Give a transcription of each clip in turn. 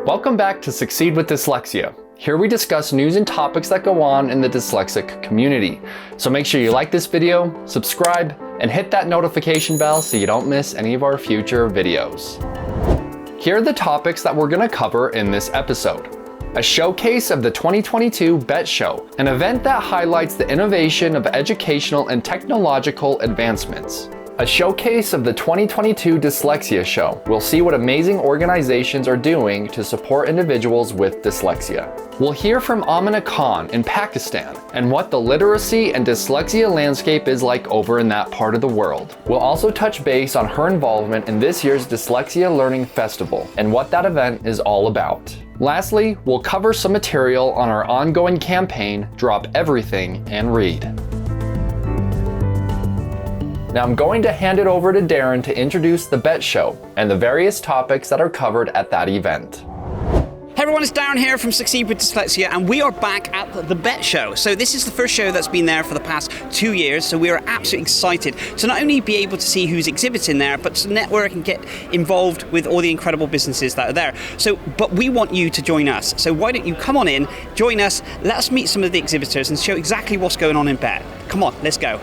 Welcome back to Succeed with Dyslexia. Here we discuss news and topics that go on in the dyslexic community. So make sure you like this video, subscribe, and hit that notification bell so you don't miss any of our future videos. Here are the topics that we're going to cover in this episode. A showcase of the 2022 Bett Show, an event that highlights the innovation of educational and technological advancements. A showcase of the 2022 Dyslexia Show. We'll see what amazing organizations are doing to support individuals with dyslexia. We'll hear from Amina Khan in Pakistan and what the literacy and dyslexia landscape is like over in that part of the world. We'll also touch base on her involvement in this year's Dyslexia Learning Festival and what that event is all about. Lastly, we'll cover some material on our ongoing campaign, Drop Everything and Read. Now I'm going to hand it over to Darren to introduce the Bett Show and the various topics that are covered at that event. Hey everyone, it's Darren here from Succeed with Dyslexia, and we are back at the Bett Show. So this is the first show that's been there for the past 2 years, so we are absolutely excited to not only be able to see who's exhibiting there, but to network and get involved with all the incredible businesses that are there. But we want you to join us. So why don't you come on in, join us, let us meet some of the exhibitors and show exactly what's going on in Bett. Come on, let's go.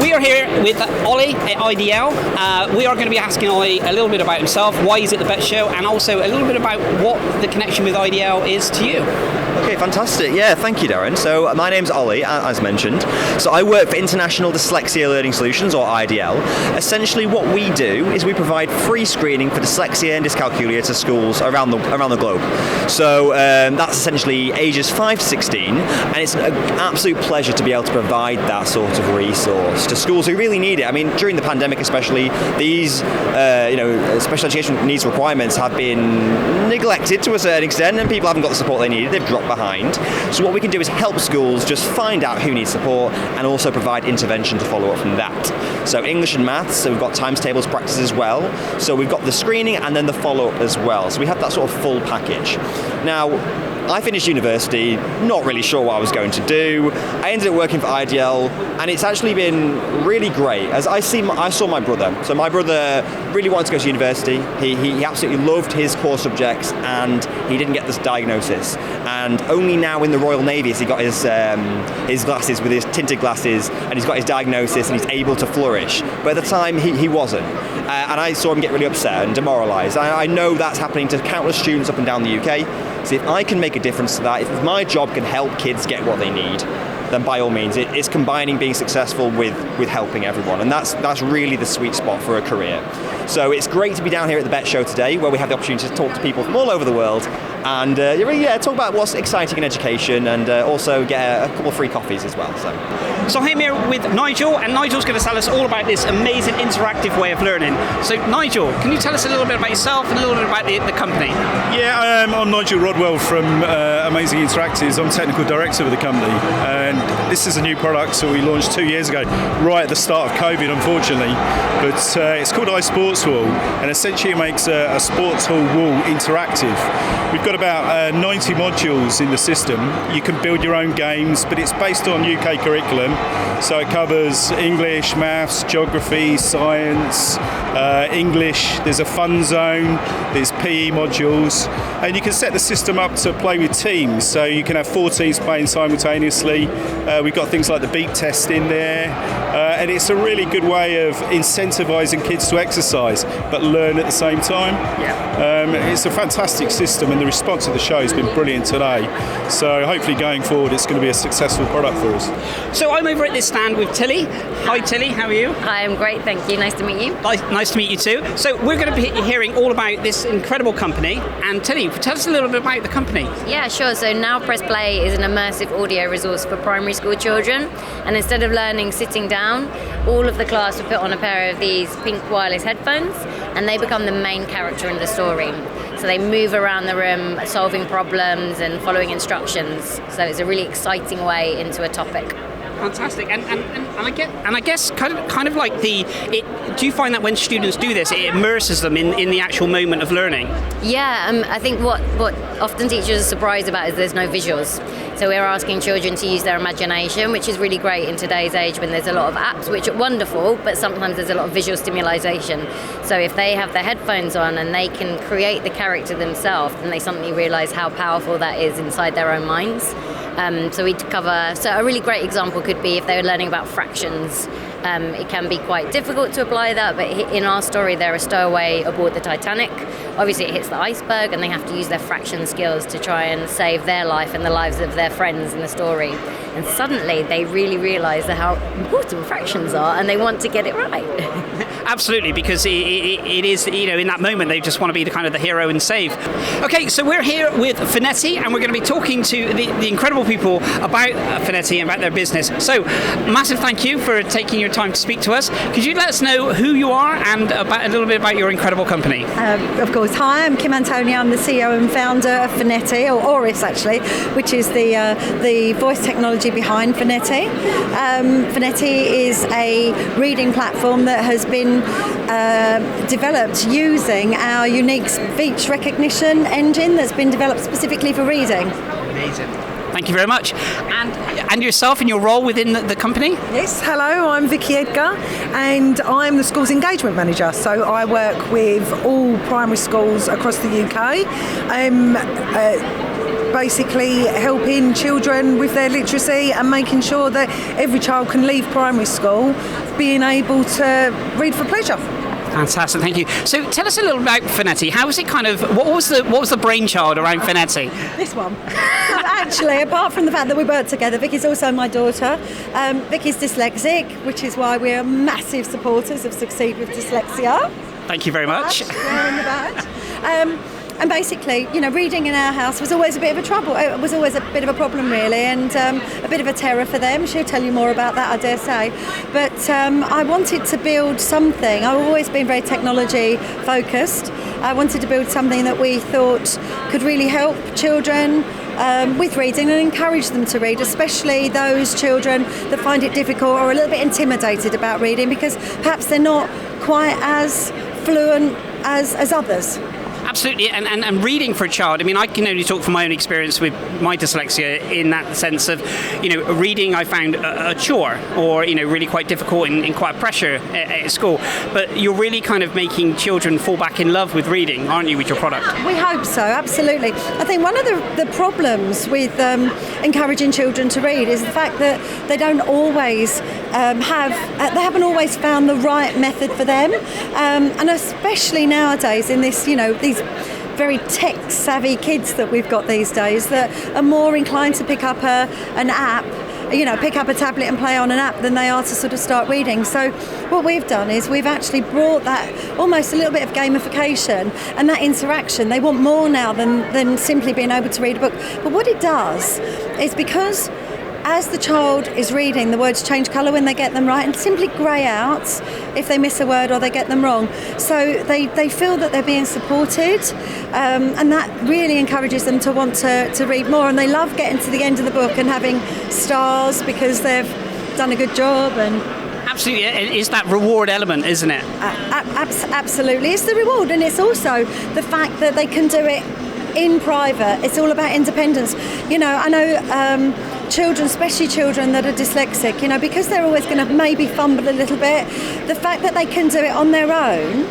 We are here with Ollie at IDL. We are going to be asking Ollie a little bit about himself, why he's at the Bett Show, and also a little bit about what the connection with IDL is to you. Okay, fantastic. Yeah, thank you, Darren. So my name's Ollie, as mentioned. So I work for International Dyslexia Learning Solutions, or IDL. Essentially what we do is we provide free screening for dyslexia and dyscalculia to schools around the globe. So that's essentially ages 5 to 16, and it's an absolute pleasure to be able to provide that sort of resource to schools who really need it. I mean, during the pandemic especially, these special education needs requirements have been neglected to a certain extent, and people haven't got the support they needed. They've dropped behind. So what we can do is help schools just find out who needs support and also provide intervention to follow up from that. So English and maths, so we've got times tables practice as well. So we've got the screening and then the follow-up as well. So we have that sort of full package. Now, I finished university, not really sure what I was going to do. I ended up working for IDL, and it's actually been really great. As I saw my brother. So my brother really wanted to go to university. He absolutely loved his core subjects, and he didn't get this diagnosis. And only now in the Royal Navy has he got his glasses with his tinted glasses, and he's got his diagnosis, and he's able to flourish. But at the time, he wasn't. And I saw him get really upset and demoralised. I know that's happening to countless students up and down the UK. So if I can make a difference to that, if my job can help kids get what they need, then by all means, it's combining being successful with helping everyone. And that's really the sweet spot for a career. So it's great to be down here at the Bett Show today, where we have the opportunity to talk to people from all over the world and talk about what's exciting in education, and also get a couple of free coffees as well. So I'm here with Nigel, and Nigel's going to tell us all about this amazing interactive way of learning. So Nigel, can you tell us a little bit about yourself and a little bit about the company? Yeah, I'm Nigel Rodwell from Amazing Interactives. I'm technical director of the company, and this is a new product that we launched 2 years ago, right at the start of COVID, unfortunately. But it's called iSports Wall, and essentially it makes a sports hall wall interactive. We've got about 90 modules in the system. You can build your own games, but it's based on UK curriculum. So it covers English, maths, geography, science, English. There's a fun zone, there's PE modules, and you can set the system up to play with teams. So you can have 4 teams playing simultaneously. We've got things like the beep test in there, and it's a really good way of incentivising kids to exercise but learn at the same time. It's a fantastic system, and the response of the show has been brilliant today. So hopefully going forward it's going to be a successful product for us. So I'm over at this stand with Tilly. Hi Tilly, how are you? Hi, I'm great, thank you. Nice to meet you. Nice to meet you too. So we're going to be hearing all about this incredible company. And Tilly, tell us a little bit about the company. Yeah, sure. So Now Press Play is an immersive audio resource for primary school children. And instead of learning sitting down, all of the class will put on a pair of these pink wireless headphones, and they become the main character in the story. So they move around the room, solving problems and following instructions. So it's a really exciting way into a topic. Fantastic, and I guess kind of like do you find that when students do this, it immerses them in the actual moment of learning? Yeah, I think what often teachers are surprised about is there's no visuals. So we're asking children to use their imagination, which is really great in today's age when there's a lot of apps, which are wonderful, but sometimes there's a lot of visual stimulation. So if they have their headphones on and they can create the character themselves, then they suddenly realise how powerful that is inside their own minds. So a really great example could be if they were learning about fractions. It can be quite difficult to apply that, but in our story they're a stowaway aboard the Titanic. Obviously it hits the iceberg and they have to use their fraction skills to try and save their life and the lives of their friends in the story. And suddenly they really realise how important fractions are and they want to get it right. Absolutely, because it is, in that moment they just want to be the hero and save. Okay, so we're here with Finetti and we're going to be talking to the incredible people about Finetti and about their business. So, massive thank you for taking your time to speak to us. Could you let us know who you are and a little bit about your incredible company? Of course. Hi, I'm Kim Antonia. I'm the CEO and founder of Finetti, or Auris actually, which is the voice technology behind Finetti. Finetti is a reading platform that has been developed using our unique speech recognition engine that's been developed specifically for reading. Amazing. Thank you very much. And yourself and your role within the company? Yes, hello, I'm Vicky Edgar and I'm the Schools Engagement Manager. So I work with all primary schools across the UK. Basically helping children with their literacy and making sure that every child can leave primary school being able to read for pleasure. Fantastic, thank you. So tell us a little about Finetti. How was it what was the brainchild around Finetti? This one. Actually, apart from the fact that we work together, Vicky's also my daughter. Vicky's dyslexic, which is why we're massive supporters of Succeed with Dyslexia. Thank you very much. We're in the badge. And basically, reading in our house was always a bit of a trouble. It was always a bit of a problem, really, and a bit of a terror for them. She'll tell you more about that, I dare say. But I wanted to build something. I've always been very technology focused. I wanted to build something that we thought could really help children with reading and encourage them to read, especially those children that find it difficult or a little bit intimidated about reading because perhaps they're not quite as fluent as others. Absolutely, and reading for a child, I can only talk from my own experience with my dyslexia in that sense of, reading I found a chore or, really quite difficult and quite pressure at school. But you're really making children fall back in love with reading, aren't you, with your product? We hope so, absolutely. I think one of the problems with encouraging children to read is the fact that they don't always they haven't always found the right method for them, and especially nowadays in this, these very tech-savvy kids that we've got these days that are more inclined to pick up an app, pick up a tablet and play on an app than they are to sort of start reading. So what we've done is we've actually brought that almost a little bit of gamification and that interaction. They want more now than simply being able to read a book. But what it does is because as the child is reading, the words change colour when they get them right and simply grey out if they miss a word or they get them wrong. So they feel that they're being supported, and that really encourages them to want to read more, and they love getting to the end of the book and having stars because they've done a good job. And absolutely, it's that reward element, isn't it? Absolutely, it's the reward, and it's also the fact that they can do it in private. It's all about independence. I know children, especially children that are dyslexic, because they're always going to maybe fumble a little bit, the fact that they can do it on their own,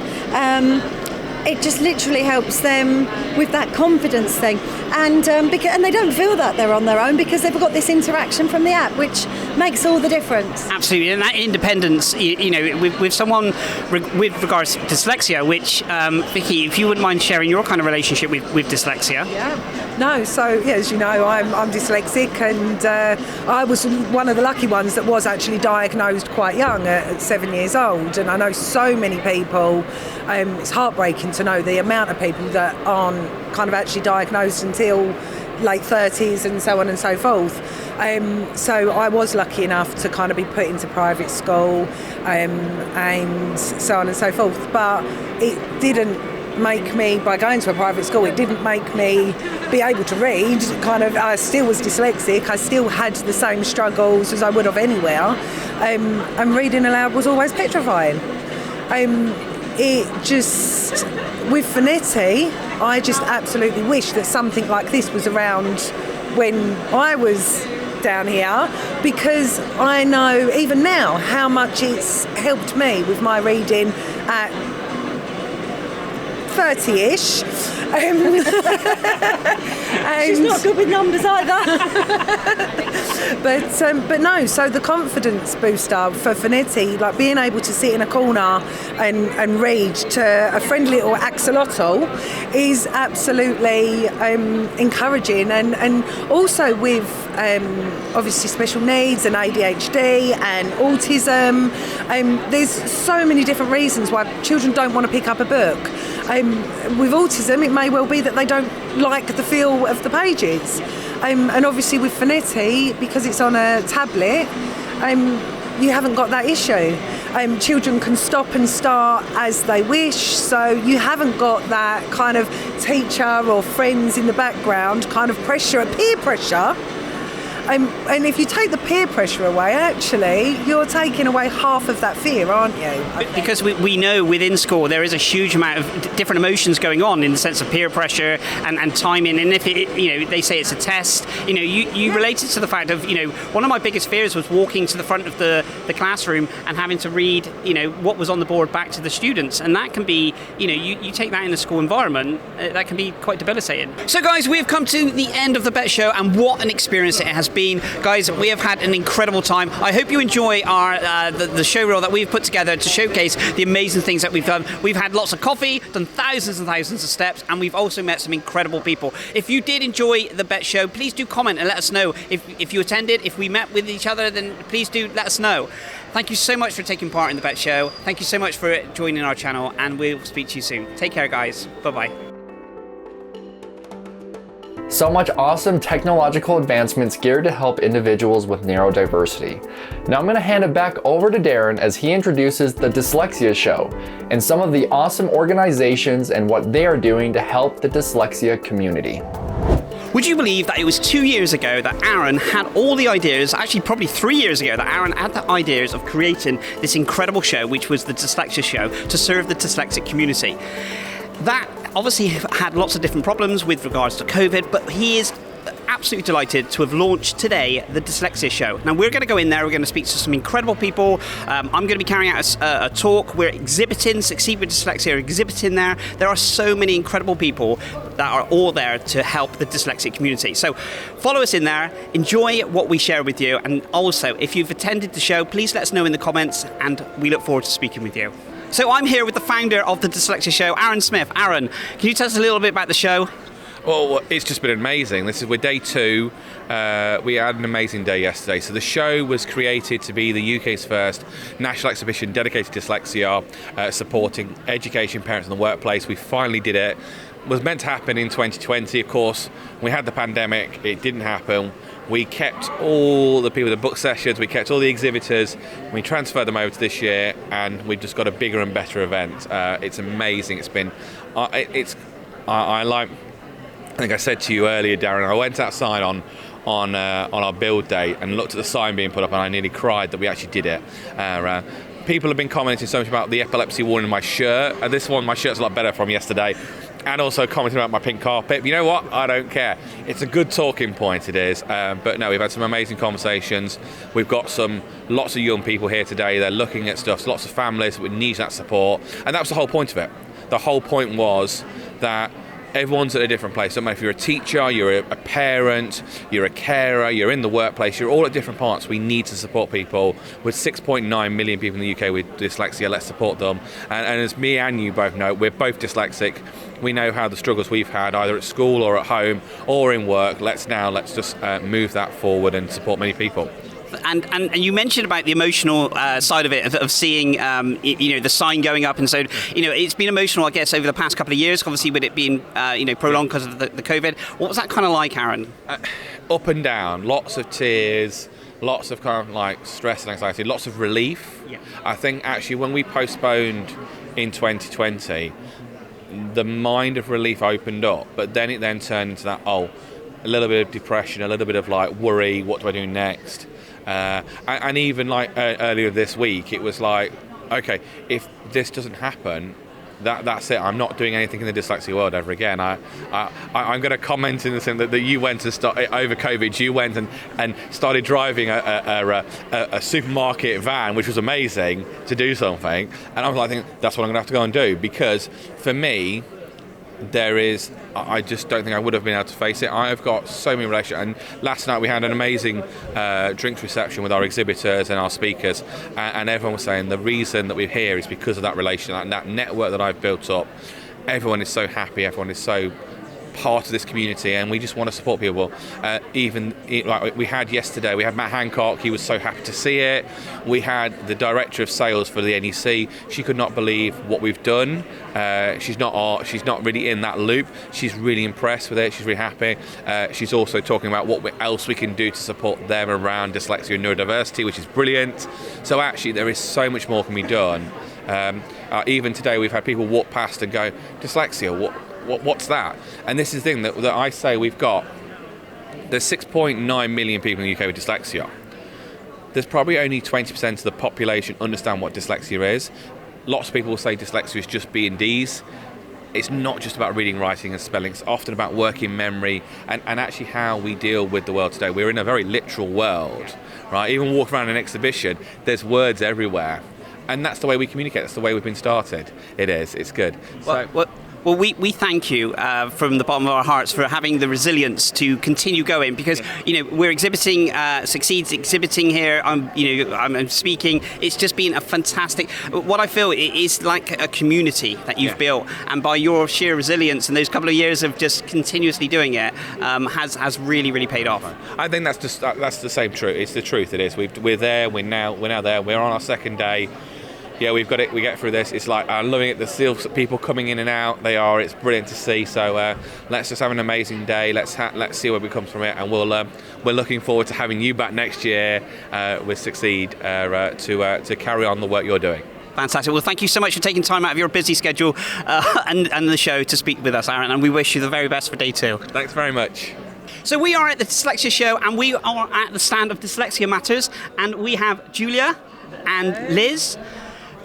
it just literally helps them with that confidence thing, and they don't feel that they're on their own because they've got this interaction from the app, which makes all the difference. Absolutely, and that independence, with someone with regards to dyslexia, which Vicky, if you wouldn't mind sharing your kind of relationship with dyslexia. Yeah. No, so as you know, I'm dyslexic, and I was one of the lucky ones that was actually diagnosed quite young at 7 years old, and I know so many people, it's heartbreaking to know the amount of people that aren't kind of actually diagnosed until late 30s and so on and so forth. So I was lucky enough to kind of be put into private school and so on and so forth, but it didn't make me, by going to a private school, it didn't make me be able to read. I still was dyslexic. I still had the same struggles as I would have anywhere. And reading aloud was always petrifying. With Phonetti, I just absolutely wish that something like this was around when I was down here, because I know even now how much it's helped me with my reading at 30-ish. She's not good with numbers either. But no, so the confidence booster for Phonetti, like being able to sit in a corner and read to a friendly little axolotl, is absolutely encouraging. And also with obviously special needs and ADHD and autism, there's so many different reasons why children don't want to pick up a book. With autism, it may well be that they don't like the feel of the pages. And obviously with Phonetti, because it's on a tablet, you haven't got that issue. Children can stop and start as they wish, so you haven't got that kind of teacher or friends in the background kind of pressure, peer pressure. And if you take the peer pressure away, actually, you're taking away half of that fear, aren't you? Because we know within school there is a huge amount of different emotions going on in the sense of peer pressure and timing. And if they say it's a test, you related to the fact of, one of my biggest fears was walking to the front of the classroom and having to read, what was on the board back to the students. And that can be, you take that in the school environment, that can be quite debilitating. So guys, we've come to the end of the Bett Show, and what an experience it has been. Guys, we have had an incredible time. I hope you enjoy our the show reel that we've put together to showcase the amazing things that we've done. We've had lots of coffee, done thousands and thousands of steps, and we've also met some incredible people. If you did enjoy the Bett Show, please do comment and let us know. If you attended, if we met with each other, then please do let us know. Thank you so much for taking part in the Bett Show. Thank you so much for joining our channel, and we'll speak to you soon. Take care, guys. Bye-bye. So much awesome technological advancements geared to help individuals with neurodiversity. Now I'm going to hand it back over to Darren as he introduces the Dyslexia Show and some of the awesome organizations and what they are doing to help the dyslexia community. Would you believe that it was 2 years ago that Aaron had all the ideas, actually probably 3 years ago, that Aaron had the ideas of creating this incredible show, which was the Dyslexia Show, to serve the dyslexic community. That obviously had lots of different problems with regards to COVID, but he is absolutely delighted to have launched today the Dyslexia Show. Now we're going to go in there, we're going to speak to some incredible people. I'm going to be carrying out a talk. We're exhibiting, Succeed with Dyslexia are exhibiting there. There are so many incredible people that are all there to help the dyslexic community. So follow us in there, enjoy what we share with you, and also if you've attended the show, please let us know in the comments, and we look forward to speaking with you. So I'm here with the founder of the Dyslexia Show, Aaron Smith. Aaron, can you tell us a little bit about the show? Well, it's just been amazing. We're day 2. We had an amazing day yesterday. So the show was created to be the UK's first national exhibition dedicated to dyslexia, supporting education, parents in the workplace. We finally did it. It was meant to happen in 2020. Of course, we had the pandemic. It didn't happen. We kept all the people that booked sessions, we kept all the exhibitors, we transferred them over to this year, and we've just got a bigger and better event. It's amazing. It's been, I think I said to you earlier, Darren, I went outside on our build day and looked at the sign being put up, and I nearly cried that we actually did it. People have been commenting so much about the epilepsy warning in my shirt. My shirt's a lot better from yesterday. And also commenting about my pink carpet. But you know what? I don't care. It's a good talking point, it is. But no, we've had some amazing conversations. We've got lots of young people here today. They're looking at stuff. Lots of families that need that support. And that was the whole point of it. The whole point was that everyone's at a different place. Don't matter if you're a teacher, you're a parent, you're a carer, you're in the workplace, you're all at different parts. We need to support people. With 6.9 million people in the UK with dyslexia, let's support them. And as me and you both know, we're both dyslexic. We know how the struggles we've had, either at school or at home or in work. Let's just move that forward and support many people. And you mentioned about the emotional side of it, of seeing the sign going up, and so it's been emotional, I guess, over the past couple of years. Obviously, with it being prolonged because of the COVID. What was that kind of like, Aaron? Up and down, lots of tears, lots of kind of like stress and anxiety, lots of relief. Yeah. I think actually when we postponed in 2020. the mind of relief opened up, but then it then turned into that, a little bit of depression, a little bit of like worry, what do I do next? And even like earlier this week, it was like, okay, if this doesn't happen, that's it. I'm not doing anything in the dyslexia world ever again. I'm going to comment in the sense that you went and over COVID. You went and started driving a supermarket van, which was amazing, to do something. And I was like, that's what I'm going to have to go and do, because for me, I just don't think I would have been able to face it. I have got so many relationships, and last night we had an amazing drinks reception with our exhibitors and our speakers, and everyone was saying the reason that we're here is because of that relation, that network that I've built up. Everyone is so happy, everyone is so part of this community, and we just want to support people. Like we had yesterday, we had Matt Hancock. He was so happy to see it. We had the director of sales for the NEC. She could not believe what we've done. She's not really in that loop. She's really impressed with it. She's really happy. She's also talking about what else we can do to support them around dyslexia and neurodiversity, which is brilliant. So actually, there is so much more can be done. Even today, we've had people walk past and go, "Dyslexia, what's that?" And this is the thing that I say, there's 6.9 million people in the UK with dyslexia. There's probably only 20% of the population understand what dyslexia is. Lots of people will say dyslexia is just B and Ds. It's not just about reading, writing and spelling. It's often about working memory and actually how we deal with the world today. We're in a very literal world, right? Even walk around an exhibition, there's words everywhere. And that's the way we communicate. That's the way we've been started. It is. It's good. Well, we thank you from the bottom of our hearts for having the resilience to continue going, because we're exhibiting, Succeed's exhibiting here. I'm speaking. It's just been a fantastic. What I feel is like a community that you've built, and by your sheer resilience and those couple of years of just continuously doing it, has really paid off. I think that's the same truth. It's the truth. It is. We're there. We're now there. We're on our second day. Yeah, we've got it. We get through this. It's like I'm loving it. There's still people coming in and out. It's brilliant to see. So let's just have an amazing day. Let's see where we come from it, and we're looking forward to having you back next year with Succeed to carry on the work you're doing. Fantastic. Well, thank you so much for taking time out of your busy schedule and the show to speak with us, Aaron. And we wish you the very best for day 2. Thanks very much. So we are at the Dyslexia Show, and we are at the stand of Dyslexia Matters, and we have Julia and Liz.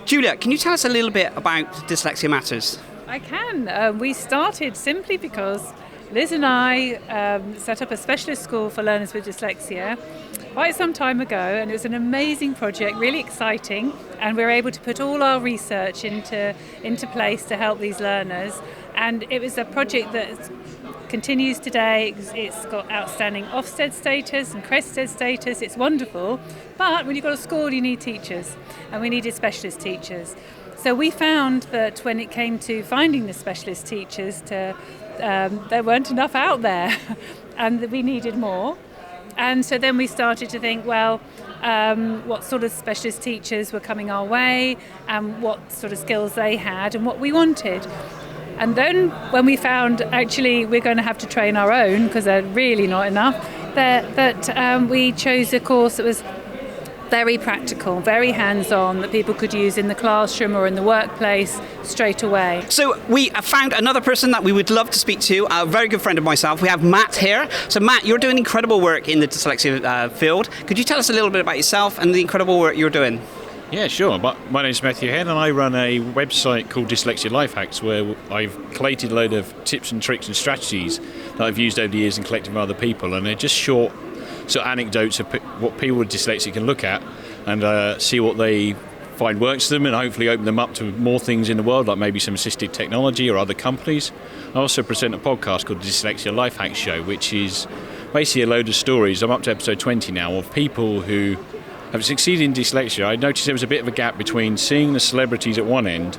Julia, can you tell us a little bit about Dyslexia Matters? I can. We started simply because Liz and I set up a specialist school for learners with dyslexia quite some time ago, and it was an amazing project, really exciting, and we were able to put all our research into place to help these learners. And it was a project that continues today. It's got outstanding Ofsted status and Crested status. It's wonderful. But when you've got a school, you need teachers, and we needed specialist teachers. So we found that when it came to finding the specialist teachers, there weren't enough out there, and that we needed more. And so then we started to think, what sort of specialist teachers were coming our way, and what sort of skills they had, and what we wanted. And then when we found actually we're going to have to train our own because they're really not enough, that we chose a course that was very practical, very hands-on, that people could use in the classroom or in the workplace straight away. So we found another person that we would love to speak to, a very good friend of myself. We have Matt here. So Matt, you're doing incredible work in the dyslexia field. Could you tell us a little bit about yourself and the incredible work you're doing? Yeah, sure. My name's Matthew Head, and I run a website called Dyslexia Life Hacks, where I've collated a load of tips and tricks and strategies that I've used over the years and collected from other people, and they're just short sort of anecdotes of what people with dyslexia can look at and see what they find works for them, and hopefully open them up to more things in the world, like maybe some assistive technology or other companies. I also present a podcast called the Dyslexia Life Hacks Show, which is basically a load of stories. I'm up to episode 20 now, of people who have succeeded in dyslexia. I noticed there was a bit of a gap between seeing the celebrities at one end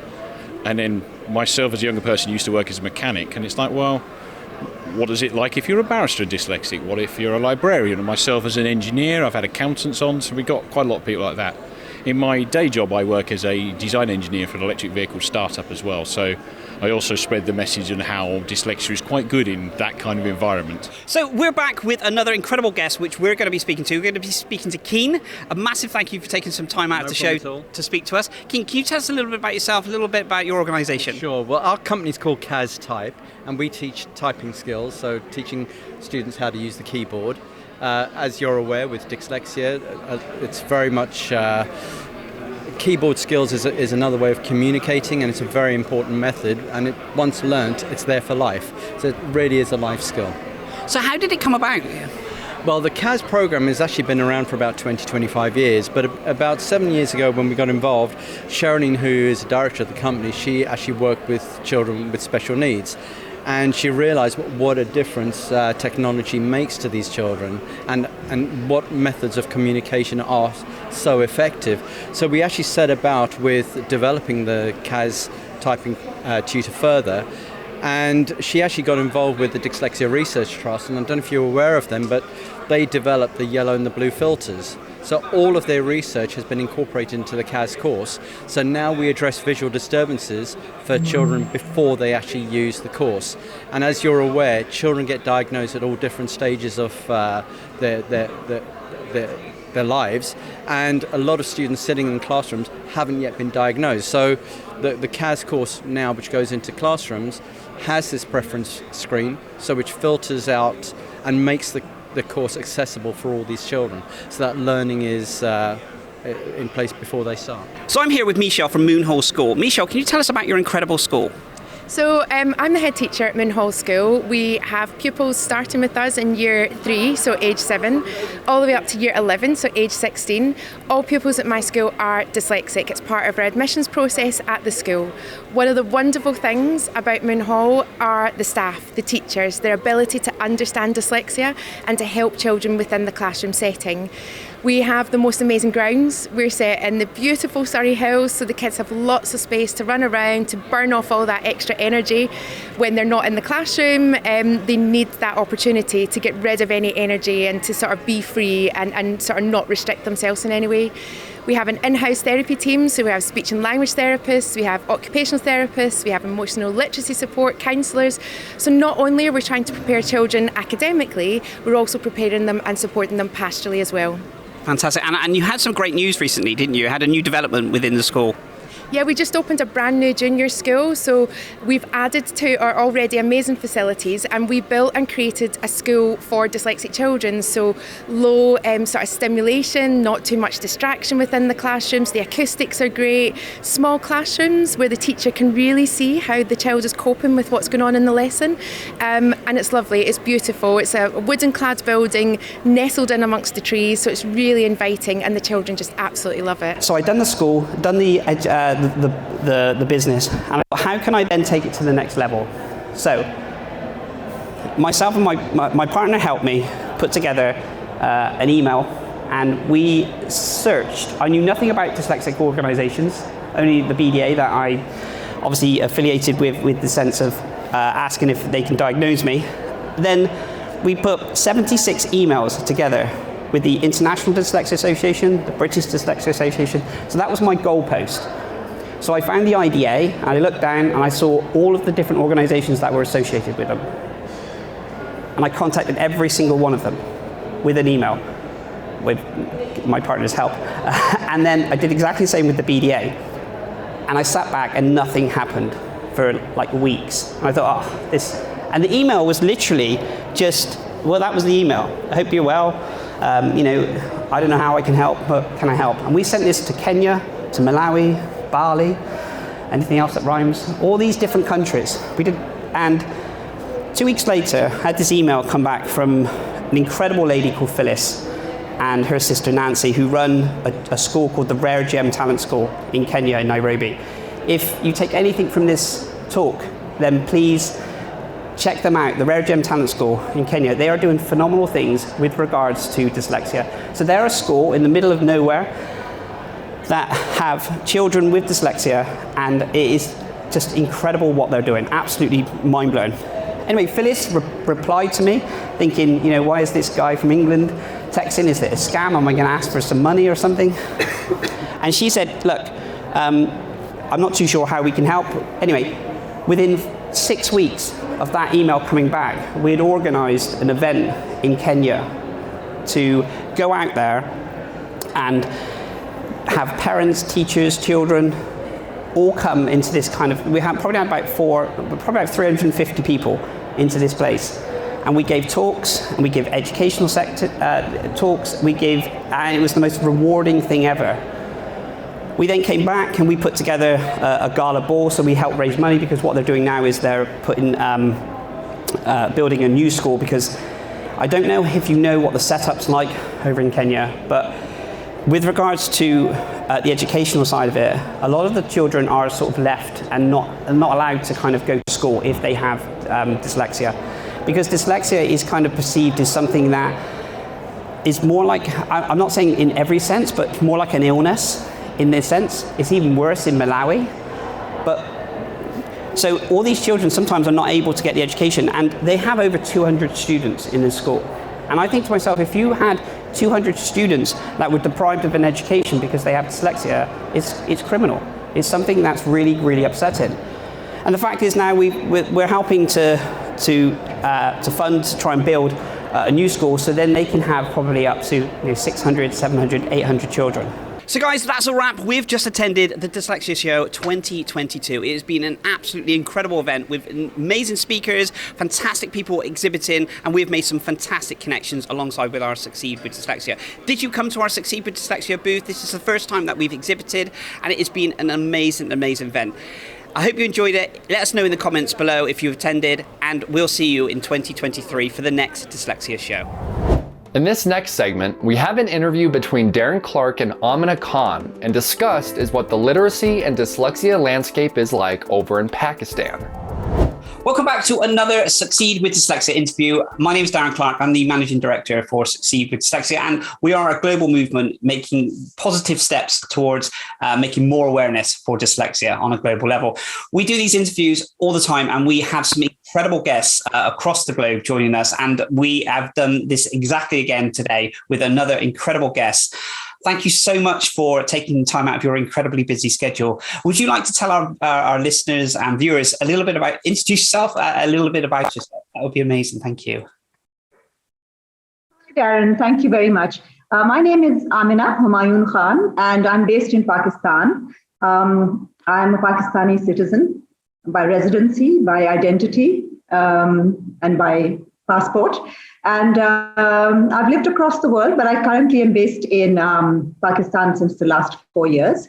and then myself as a younger person used to work as a mechanic, and it's like, well, what is it like if you're a barrister dyslexic? What if you're a librarian? And myself as an engineer, I've had accountants on, so we've got quite a lot of people like that. In my day job, I work as a design engineer for an electric vehicle startup as well, so I also spread the message on how dyslexia is quite good in that kind of environment. So we're back with another incredible guest, which we're going to be speaking to. We're going to be speaking to Keen. A massive thank you for taking some time out of the show to speak to us. Keen, can you tell us a little bit about yourself, a little bit about your organisation? Sure. Well, our company's called CAS Type, and we teach typing skills, so teaching students how to use the keyboard. As you're aware, with dyslexia, it's very much keyboard skills is another way of communicating, and it's a very important method, and once learnt, it's there for life. So it really is a life skill. So how did it come about? Well, the CAS program has actually been around for about 20-25 years, but about 7 years ago when we got involved, Sharon, who is the director of the company, she actually worked with children with special needs. And she realised what a difference technology makes to these children, and what methods of communication are so effective. So we actually set about with developing the CAS typing tutor further, and she actually got involved with the Dyslexia Research Trust, and I don't know if you're aware of them, but they developed the yellow and the blue filters. So all of their research has been incorporated into the CAS course. So now we address visual disturbances for children before they actually use the course. And as you're aware, children get diagnosed at all different stages of their lives, and a lot of students sitting in classrooms haven't yet been diagnosed. So the CAS course now, which goes into classrooms, has this preference screen, so which filters out and makes the course accessible for all these children, so that learning is in place before they start. So I'm here with Michelle from Moonhall School. Michelle, can you tell us about your incredible school? So I'm the head teacher at Moonhall School. We have pupils starting with us in year 3, so age 7, all the way up to year 11, so age 16. All pupils at my school are dyslexic. It's part of our admissions process at the school. One of the wonderful things about Moonhall are the staff, the teachers, their ability to understand dyslexia and to help children within the classroom setting. We have the most amazing grounds. We're set in the beautiful Surrey Hills, so the kids have lots of space to run around, to burn off all that extra energy. When they're not in the classroom, they need that opportunity to get rid of any energy and to sort of be free and sort of not restrict themselves in any way. We have an in-house therapy team, so we have speech and language therapists, we have occupational therapists, we have emotional literacy support, counsellors. So not only are we trying to prepare children academically, we're also preparing them and supporting them pastorally as well. Fantastic. And you had some great news recently, didn't you? You had a new development within the school. Yeah, we just opened a brand new junior school, so we've added to our already amazing facilities, and we built and created a school for dyslexic children, so low sort of stimulation, not too much distraction within the classrooms. The acoustics are great, small classrooms where the teacher can really see how the child is coping with what's going on in the lesson, and it's lovely, it's beautiful. It's a wooden clad building nestled in amongst the trees, so it's really inviting, and the children just absolutely love it. So I'd done the school, done the business, and I thought, how can I then take it to the next level? So myself and my partner helped me put together an email, and we searched. I knew nothing about dyslexic organisations, only the BDA that I obviously affiliated with the sense of asking if they can diagnose me. Then we put 76 emails together with the International Dyslexia Association, the British Dyslexia Association. So that was my goalpost. So I found the IDA, and I looked down and I saw all of the different organisations that were associated with them. And I contacted every single one of them with an email, with my partner's help. And then I did exactly the same with the BDA. And I sat back and nothing happened for like weeks. And I thought, oh, this. And the email was literally just, well, that was the email. I hope you're well. I don't know how I can help, but can I help? And we sent this to Kenya, to Malawi, Bali, anything else that rhymes, all these different countries. We did, and 2 weeks later, I had this email come back from an incredible lady called Phyllis and her sister Nancy, who run a school called the Rare Gem Talent School in Kenya, in Nairobi. If you take anything from this talk, then please check them out, the Rare Gem Talent School in Kenya. They are doing phenomenal things with regards to dyslexia. So they're a school in the middle of nowhere that have children with dyslexia, and it is just incredible what they're doing, absolutely mind-blowing. Anyway, Phyllis replied to me thinking, why is this guy from England texting? Is it a scam? Am I going to ask for some money or something? And she said, look, I'm not too sure how we can help. Anyway, Within 6 weeks of that email coming back, we had organised an event in Kenya to go out there and have parents, teachers, children all come into this kind of, we had probably had about 350 people into this place. And we gave talks, and we gave educational sector talks, and it was the most rewarding thing ever. We then came back and we put together a gala ball, so we helped raise money, because what they're doing now is they're building a new school, because I don't know if you know what the setup's like over in Kenya, but with regards to the educational side of it, a lot of the children are sort of left and not allowed to kind of go to school if they have dyslexia. Because dyslexia is kind of perceived as something that is more like, I'm not saying in every sense, but more like an illness in this sense. It's even worse in Malawi. But so all these children sometimes are not able to get the education, and they have over 200 students in this school. And I think to myself, if you had 200 students that were deprived of an education because they have dyslexia, it's criminal. It's something that's really, really upsetting. And the fact is now we're helping to fund, to try and build a new school, so then they can have probably up to 600, 700, 800 children. So guys, that's a wrap. We've just attended the Dyslexia Show 2022. It has been an absolutely incredible event with amazing speakers, fantastic people exhibiting, and we've made some fantastic connections alongside with our Succeed with Dyslexia. Did you come to our Succeed with Dyslexia booth? This is the first time that we've exhibited, and it has been an amazing, amazing event. I hope you enjoyed it. Let us know in the comments below if you've attended, and we'll see you in 2023 for the next Dyslexia Show. In this next segment, we have an interview between Darren Clark and Amina Khan, and discussed is what the literacy and dyslexia landscape is like over in Pakistan. Welcome back to another Succeed with Dyslexia interview. My name is Darren Clark. I'm the Managing Director for Succeed with Dyslexia, and we are a global movement making positive steps towards making more awareness for dyslexia on a global level. We do these interviews all the time, and we have some incredible guests across the globe joining us, and we have done this exactly again today with another incredible guest. Thank you so much for taking time out of your incredibly busy schedule. Would you like to tell our listeners and viewers a little bit about, introduce yourself, a little bit about yourself? That would be amazing. Thank you. Hi, Darren. Thank you very much. My name is Amina Khan, and I'm based in Pakistan. I'm a Pakistani citizen by residency, by identity, and by passport. And I've lived across the world, but I currently am based in Pakistan since the last 4 years,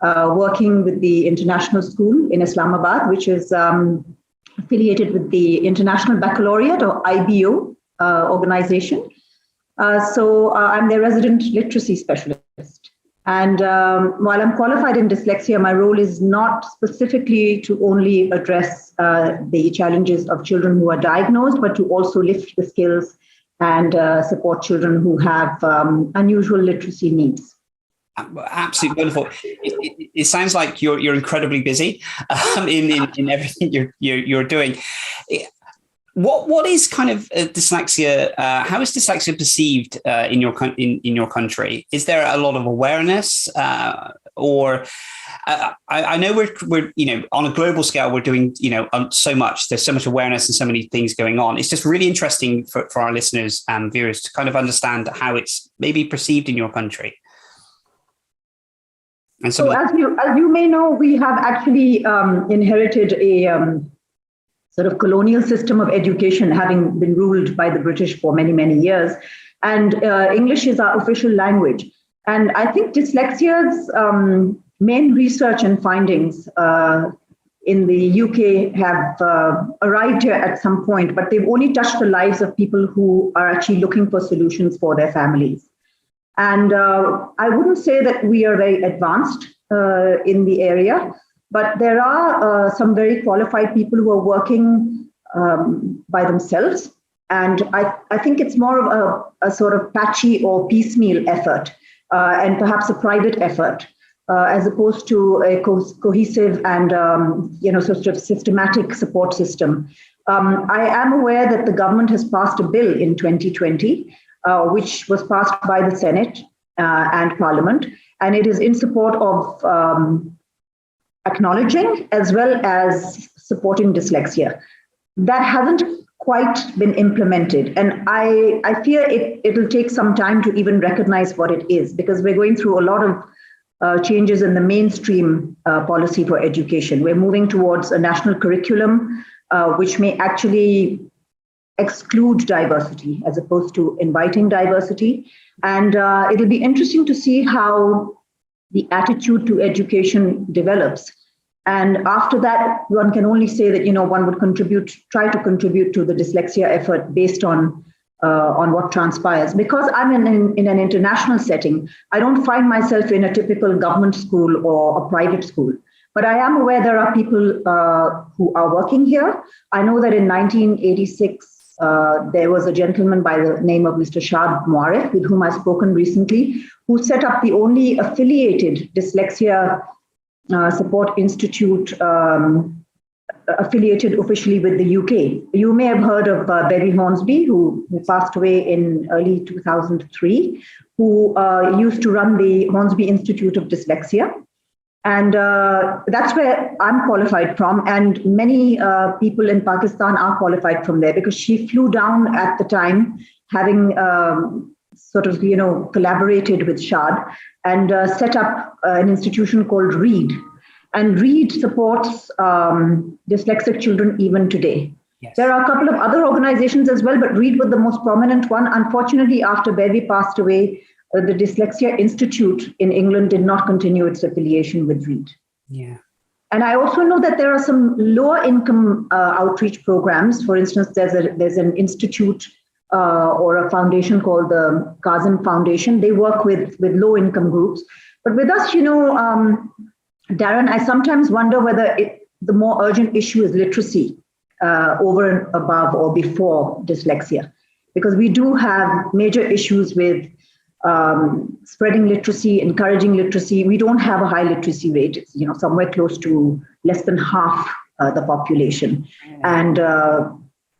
working with the International School in Islamabad, which is affiliated with the International Baccalaureate or IBO organization. So I'm their resident literacy specialist. And while I'm qualified in dyslexia, my role is not specifically to only address the challenges of children who are diagnosed, but to also lift the skills and support children who have unusual literacy needs. Absolutely wonderful. It sounds like you're incredibly busy in everything you're doing. What is kind of dyslexia? How is dyslexia perceived in your country? Is there a lot of awareness, or I know we're on a global scale we're doing so much. There's so much awareness and so many things going on. It's just really interesting for our listeners and viewers to kind of understand how it's maybe perceived in your country. And so, as you may know, we have actually inherited a sort of colonial system of education, having been ruled by the British for many, many years. And English is our official language. And I think dyslexia's main research and findings in the UK have arrived here at some point, but they've only touched the lives of people who are actually looking for solutions for their families. And I wouldn't say that we are very advanced in the area, but there are some very qualified people who are working by themselves. And I think it's more of a sort of patchy or piecemeal effort, and perhaps a private effort, as opposed to a cohesive and sort of systematic support system. I am aware that the government has passed a bill in 2020, which was passed by the Senate and Parliament, and it is in support of acknowledging as well as supporting dyslexia. That hasn't quite been implemented. And I fear it'll take some time to even recognize what it is, because we're going through a lot of changes in the mainstream policy for education. We're moving towards a national curriculum, which may actually exclude diversity as opposed to inviting diversity. And it'll be interesting to see how the attitude to education develops. And after that, one can only say that, one would try to contribute to the dyslexia effort based on what transpires. Because I'm in an international setting, I don't find myself in a typical government school or a private school. But I am aware there are people who are working here. I know that in 1986, there was a gentleman by the name of Mr. Shad Muaref, with whom I've spoken recently, who set up the only affiliated dyslexia support institute affiliated officially with the UK. You may have heard of Berry Hornsby, who passed away in early 2003, who used to run the Hornsby Institute of Dyslexia. And that's where I'm qualified from. And many people in Pakistan are qualified from there, because she flew down at the time, having collaborated with Shad and set up an institution called READ. And READ supports dyslexic children even today. Yes. There are a couple of other organizations as well, but READ was the most prominent one. Unfortunately, after Berry passed away, the Dyslexia Institute in England did not continue its affiliation with READ. Yeah. And I also know that there are some lower income outreach programs. For instance, there's an institute or a foundation called the Kazim Foundation. They work with low income groups. But with us, Darren, I sometimes wonder whether the more urgent issue is literacy over and above or before dyslexia, because we do have major issues with spreading literacy, encouraging literacy. We don't have a high literacy rate. It's somewhere close to less than half the population, and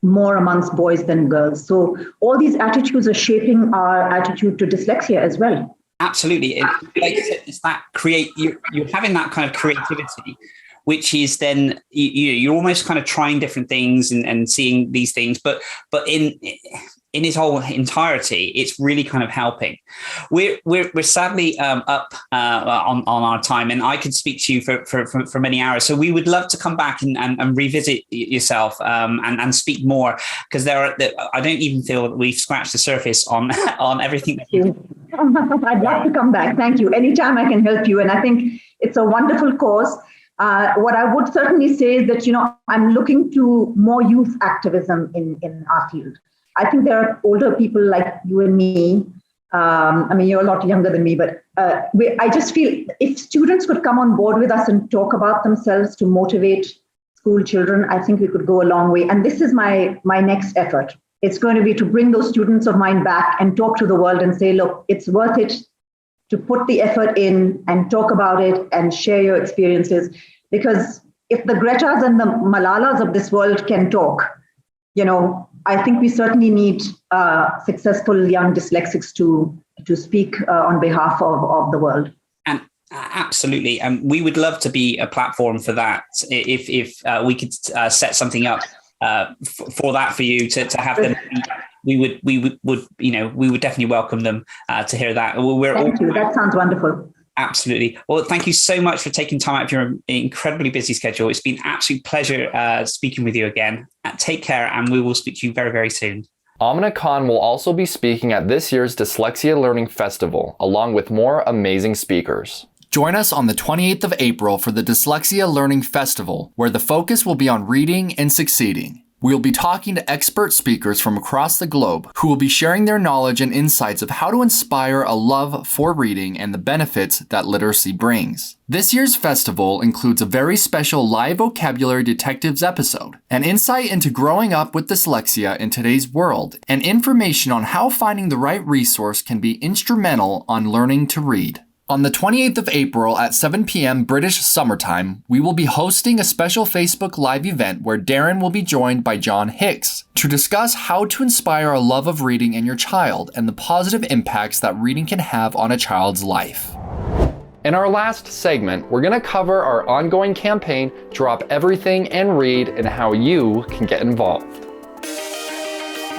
more amongst boys than girls. So all these attitudes are shaping our attitude to dyslexia as well. Absolutely. Like you said, it's that you're having that kind of creativity, which is then you're almost kind of trying different things and seeing these things, but in its whole entirety, it's really kind of helping. We're sadly up on our time, and I could speak to you for many hours. So we would love to come back and revisit yourself and speak more, because I don't even feel that we've scratched the surface on everything. I'd love to come back. Thank you. Anytime I can help you, and I think it's a wonderful cause. What I would certainly say is that I'm looking to more youth activism in our field. I think there are older people like you and me. You're a lot younger than me, but I just feel if students could come on board with us and talk about themselves to motivate school children, I think we could go a long way. And this is my next effort. It's going to be to bring those students of mine back and talk to the world and say, look, it's worth it to put the effort in and talk about it and share your experiences. Because if the Gretas and the Malalas of this world can talk, I think we certainly need successful young dyslexics to speak on behalf of the world. And absolutely, and we would love to be a platform for that. If we could set something up for that for you to have them, we would definitely welcome them to hear that. Thank you. That sounds wonderful. Absolutely. Well, thank you so much for taking time out of your incredibly busy schedule. It's been an absolute pleasure speaking with you again. Take care, and we will speak to you very, very soon. Amina Khan will also be speaking at this year's Dyslexia Learning Festival, along with more amazing speakers. Join us on the 28th of April for the Dyslexia Learning Festival, where the focus will be on reading and succeeding. We'll be talking to expert speakers from across the globe who will be sharing their knowledge and insights of how to inspire a love for reading and the benefits that literacy brings. This year's festival includes a very special live vocabulary detectives episode, an insight into growing up with dyslexia in today's world, and information on how finding the right resource can be instrumental on learning to read. On the 28th of April at 7 p.m. British Summertime, we will be hosting a special Facebook Live event where Darren will be joined by John Hicks to discuss how to inspire a love of reading in your child and the positive impacts that reading can have on a child's life. In our last segment, we're going to cover our ongoing campaign, Drop Everything and Read, and how you can get involved.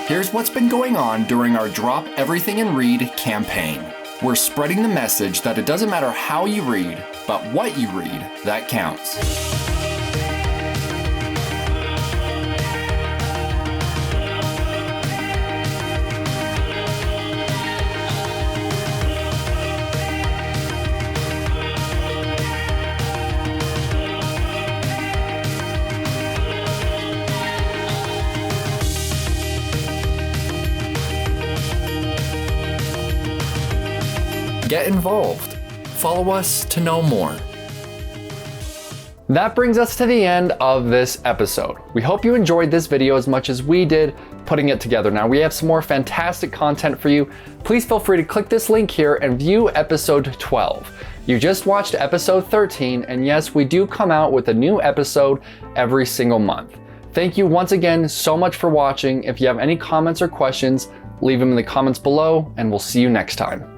Here's what's been going on during our Drop Everything and Read campaign. We're spreading the message that it doesn't matter how you read, but what you read that counts. Get involved. Follow us to know more. That brings us to the end of this episode. We hope you enjoyed this video as much as we did putting it together. Now we have some more fantastic content for you. Please feel free to click this link here and view episode 12. You just watched episode 13, and yes, we do come out with a new episode every single month. Thank you once again so much for watching. If you have any comments or questions, leave them in the comments below, and we'll see you next time.